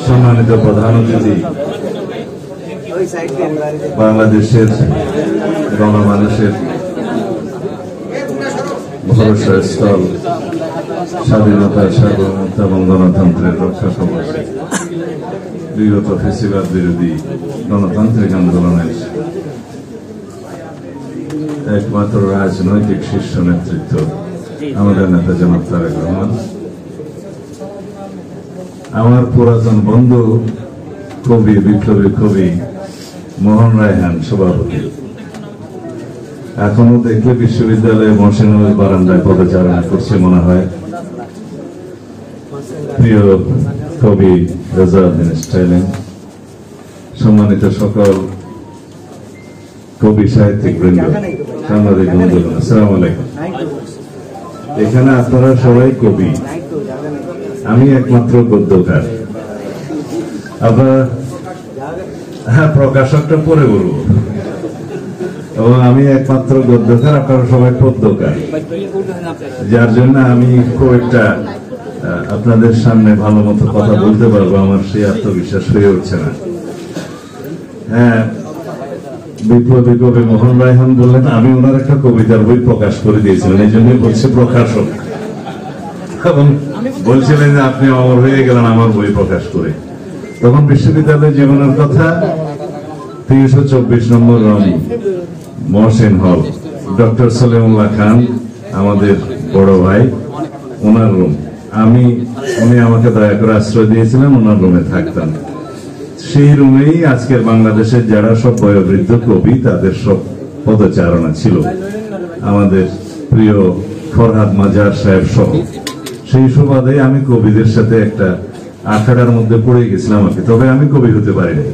সম্মানিত প্রধান অতিথি, বাংলাদেশের গণমানুষের ভরসার স্থল, স্বাধীনতার সার্বভৌমত্ব এবং গণতন্ত্রের রক্ষা কবচ, বিগত ফ্যাসিবাদ বিরোধী গণতান্ত্রিক আন্দোলনের একমাত্র রাজনৈতিক শীর্ষ নেতৃত্ব আমাদের নেতা জনাব তারেক রহমান, আমার পুরাতন বন্ধু কবি, বিপ্লবী কবি মোহন রায়হান সভাপতি, এখনো দেখলে বিশ্ববিদ্যালয়ে মহসিনুল বারান্দায় পদচারণা করছে মনে হয় প্রিয় কবি রেজাউদ্দিন স্টাইলিন, সম্মানিত সকল কবি সাহিত্যিক বৃন্দ, সাংবাদিক বন্ধুগণ, আসসালামু আলাইকুম। এখানে আপনারা সবাই কবি, আমি একমাত্র গদ্যকার। আপনারা প্রকাশকটা পরে বলবো, এবং আমি একমাত্র গদ্যকার, আপনারা সবাই পদ্যকার, যার জন্য আমি খুব একটা আপনাদের সামনে ভালো মতো কথা বলতে পারবো আমার সেই আত্মবিশ্বাস হয়ে উঠছে না। হ্যাঁ, বিপ্লবী কবি মোহন রায়হান বললেন আমি ওনার একটা কবিতার বই প্রকাশ করে দিয়েছিলেন, এই জন্যই বলছে প্রকাশক, এবং বলছিলেন যে আপনি অমর হয়ে গেলেন আমার বই প্রকাশ করে। তখন বিশ্ববিদ্যালয় জীবনের কথা, 324 নম্বর রুম, মহসিন হল, ডক্টর সলিমুল্লাহ খান আমাদের বড় ভাই, ওনার রুম, উনি আমাকে দয়া করে আশ্রয় দিয়েছিলেন, ওনার রুমে থাকতাম। সেই রুমেই আজকের বাংলাদেশের যারা সব বয়োবৃদ্ধ কবি তাদের সব পদচারণা ছিল, আমাদের প্রিয় ফরহাদ মাজার সাহেব সহ। সেই সুবাদে আমি কবিদের সাথে একটা আখড়ার মধ্যে পড়ে গেছিলাম আর কি, তবে আমি কবি হতে পারিনি।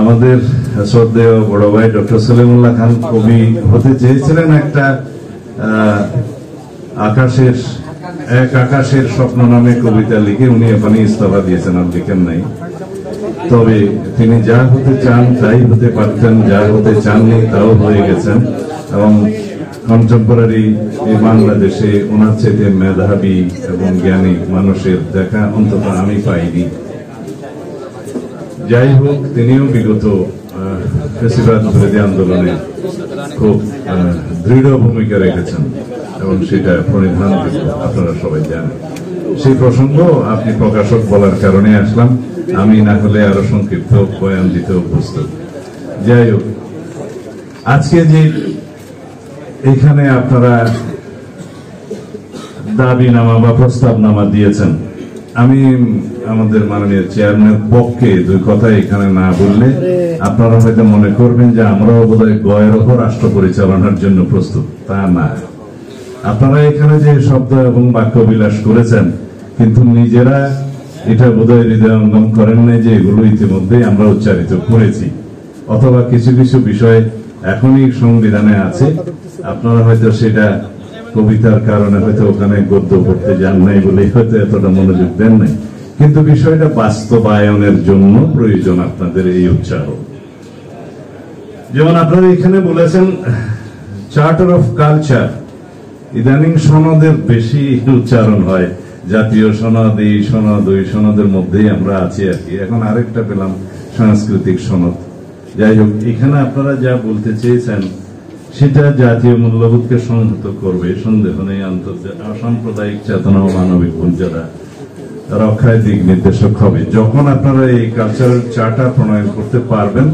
আমাদের শ্রদ্ধেয় বড় ভাই ডক্টর সলিমুল্লাহ খান কবি হতে চেয়েছিলেন, একটা আকাশের স্বপ্ন নামে কবিতা লিখে উনি ওখানে ইস্তফা দিয়েছেন, আর লিখেন নাই। তবে তিনি যা হতে চান তাই হতে পারতেন, যা হতে চাননি তাও হয়ে গেছেন, এবং কন্টেম্পোরারি এই বাংলাদেশে ওনার চেয়ে মেধাবী এবং জ্ঞানী মানুষের দেখা অন্তত আমি পাইনি। যাই হোক, তিনিও বিগত ফ্যাসিবাদ বিরোধী আন্দোলনে খুব দৃঢ় ভূমিকা রেখেছেন এবং সেটা পরিধান আপনারা সবাই জানেন। সেই প্রসঙ্গ আপনি প্রকাশক বলার কারণে আসলাম, আমি না হলে আরো সংক্ষিপ্ত বয়ান দিতে প্রস্তুত। যাই হোক, আজকে যে এখানে আপনারা দাবিনামা বা প্রস্তাবনামা দিয়েছেন, আমি আমাদের মাননীয় চেয়ারম্যানের পক্ষে দুই কথা এখানে না বললে আপনারা হয়তো মনে করবেন যে আমরাও বোধহয় গয়ের ওপর রাষ্ট্র পরিচালনার জন্য প্রস্তুত, তা না। আপনারা এখানে যে শব্দ এবং বাক্য বিলাস করেছেন, কিন্তু নিজেরা এটা বোধহয় হৃদয়ঙ্গম করেন নাই যে এগুলো ইতিমধ্যে আমরা উচ্চারিত করেছি, অথবা কিছু কিছু বিষয় এখনই সংবিধানে আছে, আপনারা হয়তো সেটা কবিতার কারণে হয়তো ওখানে গদ্য পড়তে যান নাই বলে হয়তো এতটা মনোযোগ দেন নাই, কিন্তু বিষয়টা বাস্তবায়নের জন্য প্রয়োজন আপনাদের এই উচ্চারণ। যেমন আপনারা এখানে বলেছেন চার্টার অফ কালচার, ইদানিং সনদের বেশি উচ্চারণ হয়, জাতীয় সনদ, এই সনদ, ওই সনদের মধ্যেই আমরা আছি আর কি। এখন আরেকটা পেলাম সাংস্কৃতিক সনদ। যাই হোক, এখানে আপনারা যা বলতে চেয়েছেন সেটা জাতীয় মূল্যবোধকে সংহত করবে, সন্দেহ নেই। সাম্প্রদায়িক চেতনা ও মানবিক মর্যাদা রক্ষায় দিক নির্দেশক হবে। যখন আপনারা এই কালচারাল চার্টার প্রণয়ন করতে পারবেন,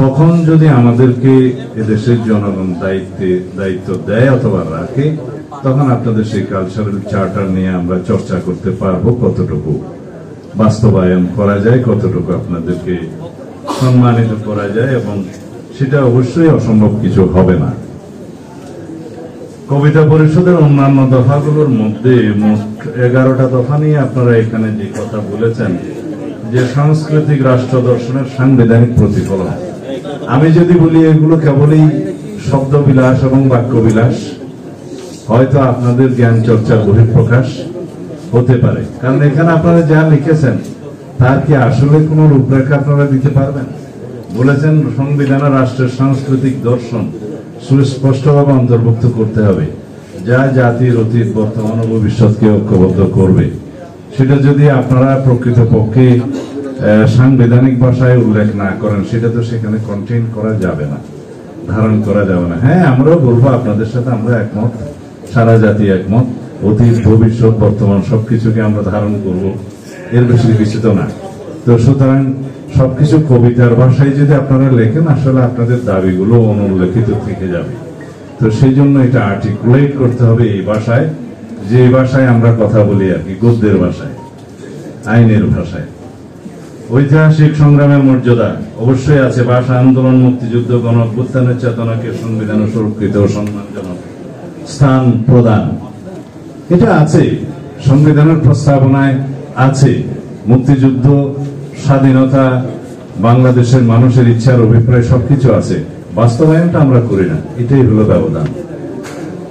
তখন যদি আমাদেরকে এদেশের জনগণ দায়িত্ব দেয় অথবা রাখে, তখন আপনাদের সেই কালচারাল চার্টার নিয়ে আমরা চর্চা করতে পারবো, কতটুকু বাস্তবায়ন করা যায়, কতটুকু আপনাদেরকে সম্মানিত করা যায়, এবং সেটা অবশ্যই অসম্ভব কিছু হবে না। কবিতা পরিষদের অন্যান্য দফাগুলোর মধ্যে মোট 11টা দফা নিয়ে আপনারা এখানে যে কথা বলেছেন, যে সাংস্কৃতিক রাষ্ট্র দর্শনের সাংবিধানিক প্রতিফলন, আমি যদি বলি এগুলো কেবলই শব্দবিলাস এবং বাক্যবিলাস, হয়তো আপনাদের জ্ঞান চর্চার বহিঃপ্রকাশ হতে পারে, কারণ এখানে আপনারা যা লিখেছেন তার কি আসলে কোন রূপরেখা আপনারা দিতে পারবেন? বলেছেন সংবিধানে রাষ্ট্রের সাংস্কৃতিক দর্শন সুস্পষ্টভাবে অন্তর্ভুক্ত করতে হবে, যা জাতির অতীত, বর্তমান ও ভবিষ্যৎকে ঐক্যবদ্ধ করবে। সেটা যদি আপনারা প্রকৃতপক্ষে সাংবিধানিক ভাষায় উল্লেখ না করেন, সেটা তো সেখানে কন্টেইন করা যাবে না, ধারণ করা যাবে না। হ্যাঁ, আমরাও বলবো, আপনাদের সাথে আমরা একমত, সারা জাতি একমত, অতীত ভবিষ্যৎ বর্তমান সবকিছুকে আমরা ধারণ করব, এর বেশি কিছু তো না। তো সুতরাং সবকিছু কবিতার ভাষায় যদি আপনারা লেখেন, আসলে আপনাদের দাবিগুলো অনুল্লেখিত থেকে যাবে। তো সেই জন্য এটা আর্টিকুলেট করতে হবে এই ভাষায়, যে ভাষায় আমরা কথা বলি আর কি, গদ্যের ভাষায়, আইনের ভাষায়। ঐতিহাসিক সংগ্রামের মর্যাদা অবশ্যই আছে। ভাষা আন্দোলন, মুক্তিযুদ্ধ, গণ অভ্যুত্থানের চেতনাকে সংবিধানে সুরক্ষিত ও সম্মানজনক স্থান প্রদান, এটা আছে, সংবিধানের প্রস্তাবনায় আছে। মুক্তিযুদ্ধ, স্বাধীনতা, বাংলাদেশের মানুষের ইচ্ছার অভিপ্রায় সবকিছু আছে, বাস্তবায়নটা আমরা করি না, এটাই হলো ব্যবধান।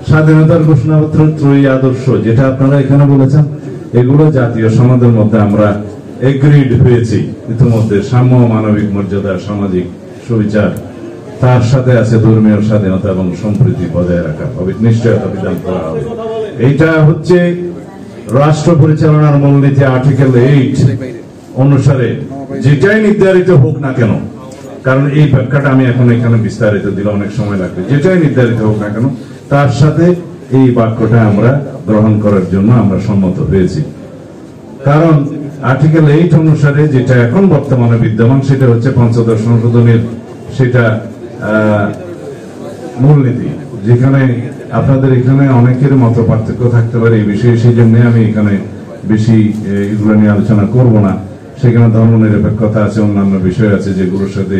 স্বাধীনতার ঘোষণাপত্র, ত্রয়ী আদর্শ, যেটা আপনারা এখানে বলেছেন, এগুলো জাতীয় সমাজের মধ্যে আমরা এগ্রিড হয়েছি ইতিমধ্যে। সাম্য, মানবিক মর্যাদা, সামাজিক সুবিচার, তার সাথে আছে ধর্মীয় স্বাধীনতা এবং সম্প্রীতি বজায় রাখা হবে, নিশ্চয়তা বিধান করা হবে। এইটা হচ্ছে রাষ্ট্র পরিচালনার মূলনীতি আর্টিকেল 8 অনুসারে, যেটাই নির্ধারিত হোক না কেন, কারণ এই ব্যাখ্যাটা আমি এখন এখানে বিস্তারিত দিলে অনেক সময় লাগবে, যেটাই নির্ধারিত হোক না কেন তার সাথে এই বাক্যটা আমরা গ্রহণ করার জন্য আমরা সম্মত হয়েছি। কারণ আর্টিকেল 8 অনুসারে যেটা এখন বর্তমানে বিদ্যমান, সেটা হচ্ছে পঞ্চদশ সংশোধনের সেটা মূলনীতি, যেখানে আপনাদের এখানে অনেকের মত পার্থক্য থাকতে পারে এই বিষয়ে, সেই জন্য আমি এখানে বেশি এগুলো নিয়ে আলোচনা করব না। সেখানে ধর্ম নিরপেক্ষতা আছে, অন্যান্য বিষয় আছে যেগুলোর সাথে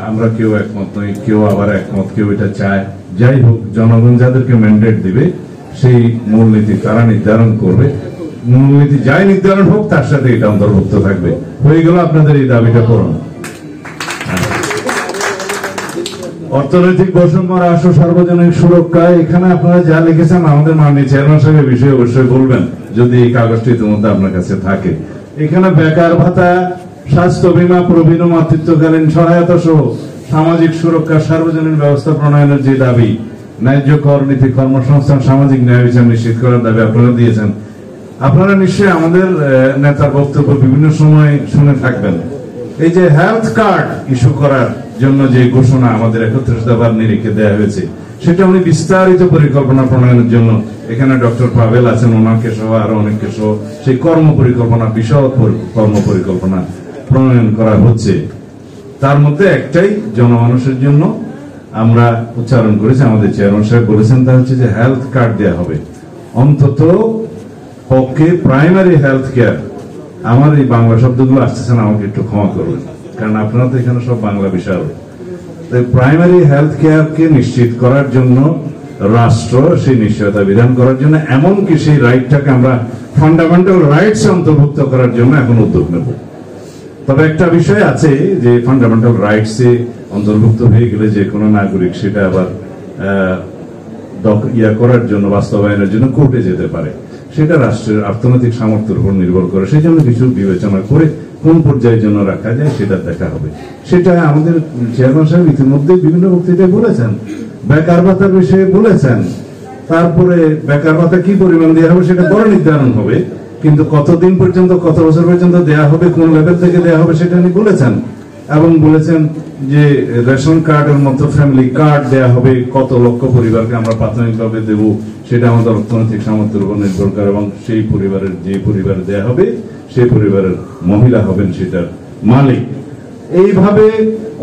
আমরা কেউ একমত নই, কেউ আবার একমত, কেউ এটা চায়। যাই হোক, জনগণ যাদেরকে ম্যান্ডেট দিবে সেই মূলনীতি তারা নির্ধারণ করবে, মূলনীতি যাই নির্ধারণ হোক তার সাথে এটা অন্তর্ভুক্ত থাকবে। হয়ে গেল আপনাদের এই দাবিটা পূরণ। অর্থনৈতিক বৈষম্য হ্রাস ও সার্বজনীন সুরক্ষা, এখানে আপনারা যা লিখেছেন আমাদের মাননীয় চেয়ারম্যান সাহেবের বিষয়ে অবশ্যই বলবেন যদি এই কাগজটি ইতিমধ্যে আপনার কাছে থাকে। এখানে বেকার ভাতা, স্বাস্থ্য বীমা, প্রবীণ ও মাতৃত্বকালীন সহায়তা সহ সামাজিক সুরক্ষা, সার্বজনীন ব্যবস্থা প্রণয়নের যে দাবি, ন্যায্য কর নীতি, কর্মসংস্থান, সামাজিক ন্যায় বিচার নিশ্চিত করার দাবি আপনারা দিয়েছেন। আপনারা নিশ্চয়ই আমাদের নেতার বক্তব্য বিভিন্ন সময় শুনে থাকবেন। এই যে হেলথ কার্ড ইস্যু করার জন্য যে ঘোষণা আমাদের 31 দফার নিরিখে দেওয়া হয়েছে, সেটা উনি বিস্তারিত পরিকল্পনা প্রণয়নের জন্য, এখানে ডক্টর পাভেল আছেন, ওনাকে সহ আরো অনেককে সহ সেই কর্ম পরিকল্পনা, বিশদ কর্ম পরিকল্পনা প্রণয়ন করা হচ্ছে। তার মধ্যে একটাই জনমানুষের জন্য আমরা উচ্চারণ করেছি, আমাদের চেয়ারম্যান সাহেব বলেছেন, তা হচ্ছে যে হেলথ কার্ড দেওয়া হবে, অন্তত পক্ষে প্রাইমারি হেলথ কেয়ার। আমার এই বাংলা শব্দগুলো আসতেছে না, আমাকে একটু ক্ষমা করবেন, কারণ আপনারা তো এখানে সব বাংলা বিষয়। প্রাইমারি হেলথ কেয়ারকে নিশ্চিত করার জন্য রাষ্ট্র সেই নিশ্চয়তা বিধান করার জন্য, এমনকি সেই রাইটটাকে আমরা ফান্ডামেন্টাল রাইটস অন্তর্ভুক্ত করার জন্য এখন উদ্যোগ নেব। তবে একটা বিষয় আছে যে ফান্ডামেন্টাল রাইটস এ অন্তর্ভুক্ত হয়ে গেলে যে কোনো নাগরিক সেটা আবার করার জন্য, বাস্তবায়নের জন্য কোর্টে যেতে পারে, সেটা রাষ্ট্রের অর্থনৈতিক সামর্থ্যের উপর নির্ভর করে। সেই জন্য কিছু বিবেচনা করে কোন পর্যায়ের জন্য রাখা যায় সেটা দেখা হবে। সেটা আমাদের চেয়ারম্যান সাহেব ইতিমধ্যে বিভিন্ন বক্তৃতায় বলেছেন, বেকার ভাতার বিষয়ে বলেছেন। তারপরে বেকার ভাতা কি পরিমাণ দেওয়া হবে সেটা পরে নির্ধারণ হবে, কিন্তু কতদিন পর্যন্ত, কত বছর পর্যন্ত দেওয়া হবে, কোন লেভেল থেকে দেওয়া হবে সেটা উনি বলেছেন। এবং বলেছেন যে রেশন কার্ডের মতো ফ্যামিলি কার্ড দেওয়া হবে, কত লক্ষ পরিবারকে আমরা প্রাথমিকভাবে দেব সেটা আমাদের অর্থনৈতিক সামর্থ্যের উপর নির্ভর করে, এবং সেই পরিবারের, যে পরিবার দেওয়া হবে সেই পরিবারের মহিলা হবেন সেটার মালিক। এইভাবে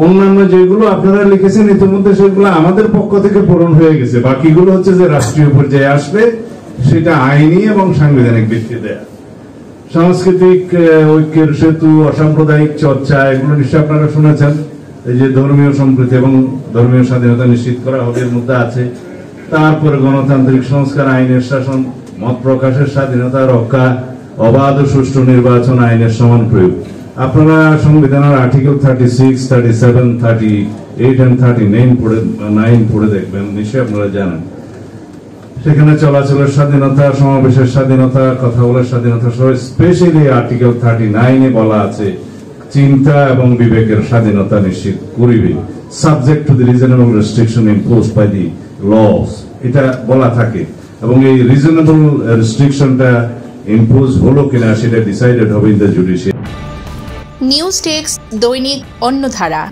অন্যান্য যেগুলো আপনারা লিখেছেন ইতিমধ্যে সেগুলো আমাদের পক্ষ থেকে পূরণ হয়ে গেছে। বাকিগুলো হচ্ছে যে রাষ্ট্রীয় পর্যায়ে আসবে, সেটা আইনি এবং সাংবিধানিক ভিত্তিতে। সাংস্কৃতিক ঐক্যের সেতু, অসাম্প্রদায়িক চর্চা, এগুলো নিশ্চয় আপনারা শুনেছেন। এই যে ধর্মীয় সম্প্রীতি এবং ধর্মীয় স্বাধীনতা নিশ্চিত করা হবে এর মধ্যে আছে। তারপরে গণতান্ত্রিক সংস্কার, আইনের শাসন, মত প্রকাশের স্বাধীনতা রক্ষা, অবাধ ও সুষ্ঠু নির্বাচন, আইনের সমান প্রয়োগ। আপনারা সংবিধানের আর্টিকেল 36, 37, 38 and 39 পড়ে দেখবেন, নিশ্চয়ই আপনারা জানেন। সেখানে চলাচলের স্বাধীনতা, সমাবেশের স্বাধীনতা, কথা বলার স্বাধীনতা সহ স্পেশালি আর্টিকেল 39 বলা আছে চিন্তা এবং বিবেকের স্বাধীনতা নিশ্চিত করিবে, subject to the reasonable restriction imposed by the laws, এটা বলা থাকে। এবং এই রিজনেবল রেস্ট্রিকশনটা ইম্পোজ হলো কিনা সেটা ডিসাইডেড হবে in the judicial. News desk, দৈনিক অন্যধারা।